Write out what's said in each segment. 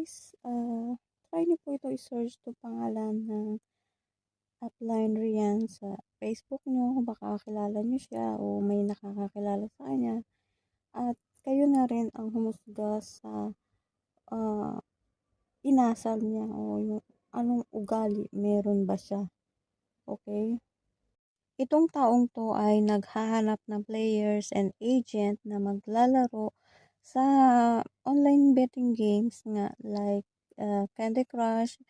guys, try niyo po ito i-search 'to pangalan ng Upline Rian sa Facebook niyo, baka kilala niyo siya o may nakakakilala sa kanya at kayo na rin ang humusga sa, ah, inasal niya o yung anong ugali meron ba siya, okay. Itong taong 'to ay naghahanap ng players and agent na maglalaro sa online betting games nga like, Candy Crush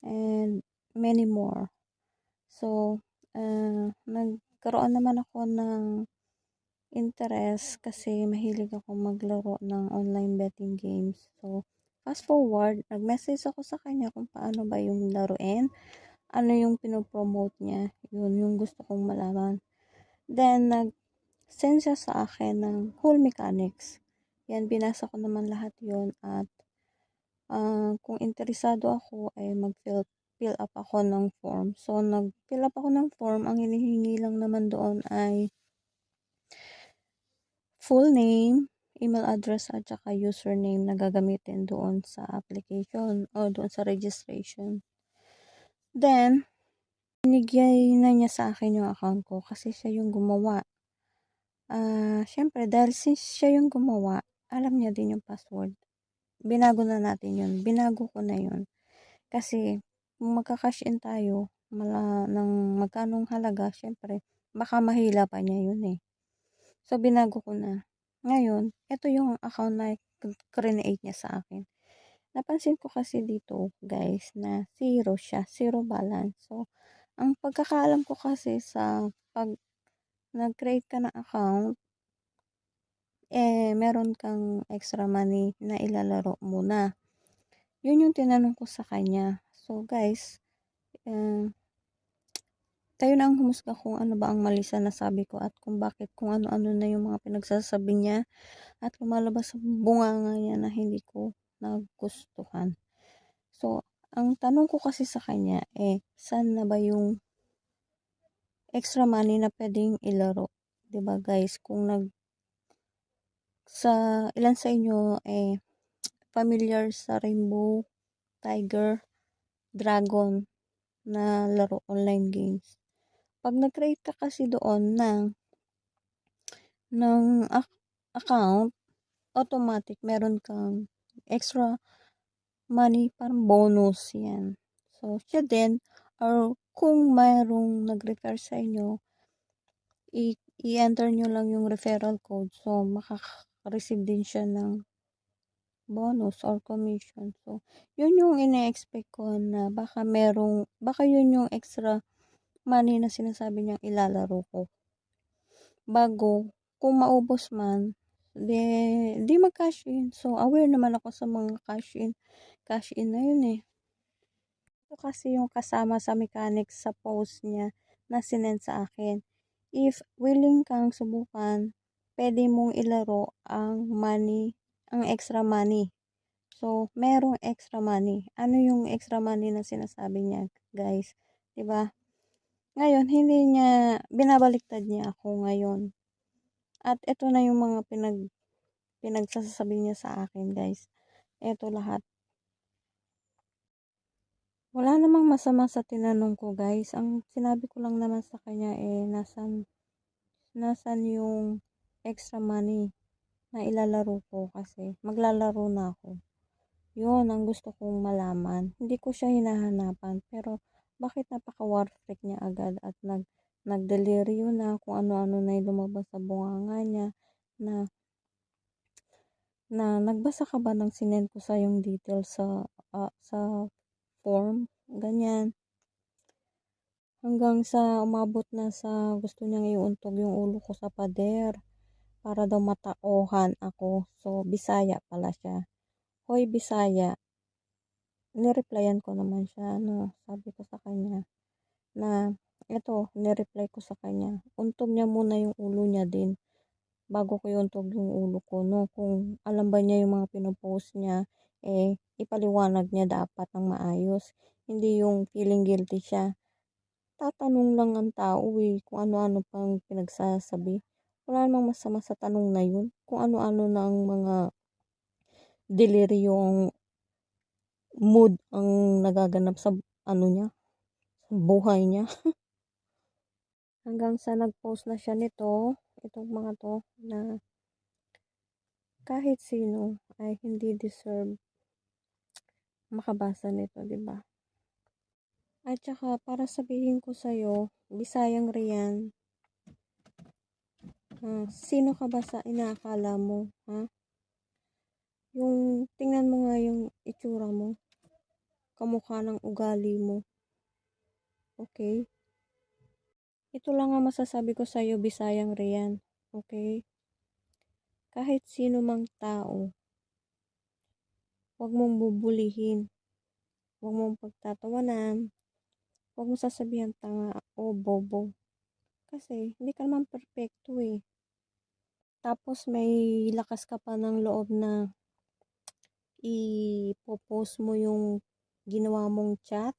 and many more. So, nagkaroon naman ako ng interest kasi mahilig ako maglaro ng online betting games. So, fast forward, nag-message ako sa kanya kung paano ba yung laruin, ano yung pinopromote niya, yun yung gusto kong malaman. Then, nag-send siya sa akin ng whole mechanics. Yan, binasa ko naman lahat yun at kung interesado ako ay fill up ako ng form. So, nag-fill up ako ng form. Ang hinihingi lang naman doon ay full name, email address at saka username na gagamitin doon sa application o doon sa registration. Then, binigay na niya sa akin yung account ko kasi siya yung gumawa. Syempre dahil since siya yung gumawa, alam niya din yung password. Binago na natin yun. Binago ko na yun. Kasi kung magka-cash in tayo ng magkanong halaga, syempre baka mahila pa niya yun eh. So binago ko na. Ngayon, ito yung account na create niya sa akin. Napansin ko kasi dito, guys, na zero siya, zero balance. So, ang pagkakaalam ko kasi sa pag nag-create ka ng account, meron kang extra money na ilalaro muna. Yun yung tinanong ko sa kanya. So, guys, kayo na ang humusga kung ano ba ang mali sa nasabi ko at kung bakit kung ano-ano na yung mga pinagsasabi niya at lumalabas sa bunganga niya na hindi ko nagustuhan. So, ang tanong ko kasi sa kanya, saan na ba yung extra money na pwedeng ilaro? 'Di ba guys, kung sa ilan sa inyo, familiar sa Rainbow, Tiger, Dragon na laro online games. Pag nag-create ka kasi doon ng account, automatic meron kang extra money, parang bonus yan. So, siya din, or kung mayroong nag-refer sa inyo, i-enter nyo lang yung referral code. So, makaka-receive din siya ng bonus or commission. So, yun yung ine-expect ko na baka yun yung extra money na sinasabi niyang ilalaro ko. Bago, kung maubos man, di mag-cash in. So, aware naman ako sa mga cash in na yun eh. Ito kasi yung kasama sa mechanics sa post niya na sinend sa akin. If willing kang subukan, pwede mong ilaro ang extra money. So, merong extra money. Ano yung extra money na sinasabi niya, guys? 'Di ba? Ngayon, hindi niya, binabaliktad niya ako ngayon. At ito na yung mga pinagsasabi niya sa akin, guys. Ito lahat. Wala namang masama sa tinanong ko, guys. Ang sinabi ko lang naman sa kanya nasan yung extra money na ilalaro ko kasi maglalaro na ako. Yun ang gusto kong malaman. Hindi ko siya hinahanapan pero bakit napaka-war freak niya agad at nagdeliryo na kung ano-ano na yung lumabas sa bunganga niya na nagbasa ka ba ng sinend ko sa yung details sa form, ganyan. Hanggang sa umabot na sa gusto niyang iuntog yung ulo ko sa pader para daw matauhan ako. So, Bisaya pala siya. Hoy, Bisaya. Nireplyan ko naman siya, sabi ko sa kanya na nireply ko sa kanya. Untog niya muna yung ulo niya din bago ko iuntog yung ulo ko, no? Kung alam ba niya yung mga pinopost niya, ipaliwanag niya dapat ng maayos. Hindi yung feeling guilty siya. Tatanong lang ang tao kung ano-ano pang pinagsasabi. Wala namang masama sa tanong na yun. Kung ano-ano na ang mga deliryong mood ang nagaganap sa ano niya, sa buhay niya. Hanggang sa nag-post na siya nito, itong mga 'to, na kahit sino ay hindi deserve makabasa nito, 'di ba? At saka para sabihin ko sa'yo, Bisayang Rian, sino ka ba sa inaakala mo, ha? Yung tingnan mo nga yung itsura mo, kamukha ng ugali mo, okay? Ito lang ang masasabi ko sa'yo, Bisayang Rian, okay? Kahit sino mang tao, huwag mong bubulihin, huwag mong pagtatawanan, huwag mong sasabihan tanga o bobo. Kasi hindi ka naman perpekto eh. Tapos may lakas ka pa ng loob na i-post mo yung ginawa mong chat.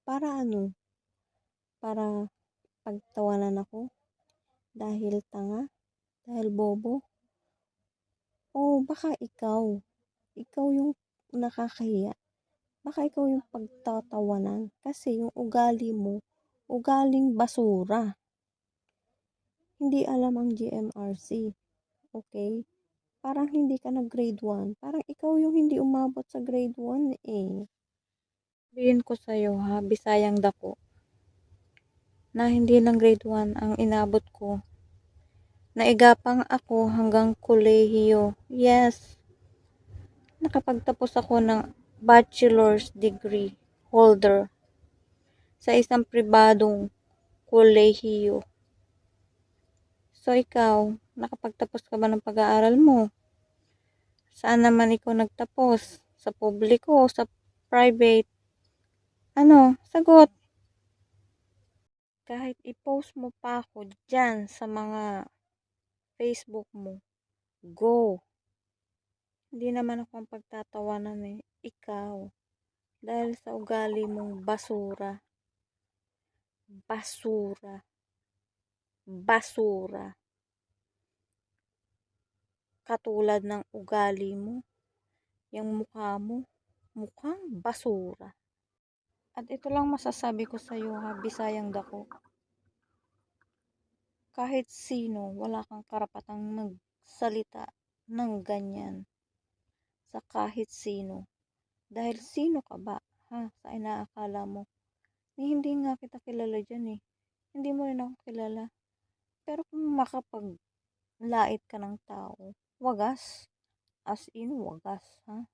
Para ano? Para pagtawanan ako? Dahil tanga? Dahil bobo? O baka ikaw yung nakakahiya. Baka ikaw yung pagtatawanan. Kasi yung ugali mo, ugaling basura. Hindi alam ang GMRC. Okay? Parang hindi ka nag-grade 1. Parang ikaw yung hindi umabot sa grade 1 eh. Sabihin ko sa'yo ha, Bisayang Dako, na hindi lang grade 1 ang inabot ko. Naigapang ako hanggang kolehiyo. Yes, nakapagtapos ako ng bachelor's degree holder sa isang pribadong kolehiyo. So ikaw, nakapagtapos ka ba ng pag-aaral mo? Saan naman ikaw nagtapos? Sa publiko o sa private? Ano? Sagot. Kahit i-post mo pa ako dyan sa mga Facebook mo, go. Hindi naman ako ang pagtatawanan eh. Ikaw. Dahil sa ugali mong basura. Basura. Basura. Katulad ng ugali mo. Yung mukha mo. Mukhang basura. At ito lang masasabi ko sa iyo ha, Bisayang Dako. Kahit sino, wala kang karapatang magsalita ng ganyan sa kahit sino. Dahil sino ka ba, ha, sa inaakala mo? Hindi nga kita kilala dyan eh. Hindi mo rin ako kilala. Pero kung makapaglait ka ng tao, wagas. As in, wagas, ha?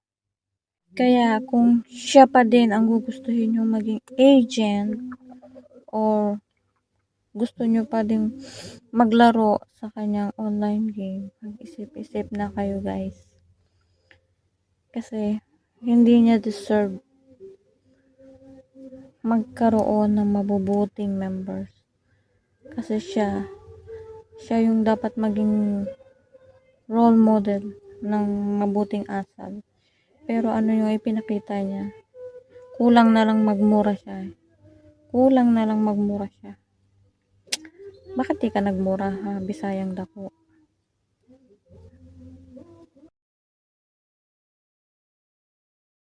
Kaya kung siya pa din ang gugustuhin nyo maging agent or gusto nyo pa din maglaro sa kanyang online game, mag-isip-isip na kayo guys. Kasi hindi niya deserve magkaroon ng mabubuting members. Kasi siya yung dapat maging role model ng mabuting asal. Pero ano yung ipinakita niya? Kulang na lang magmura siya. Kulang na lang magmura siya. Bakit di ka nagmura ha, Bisayang Dako?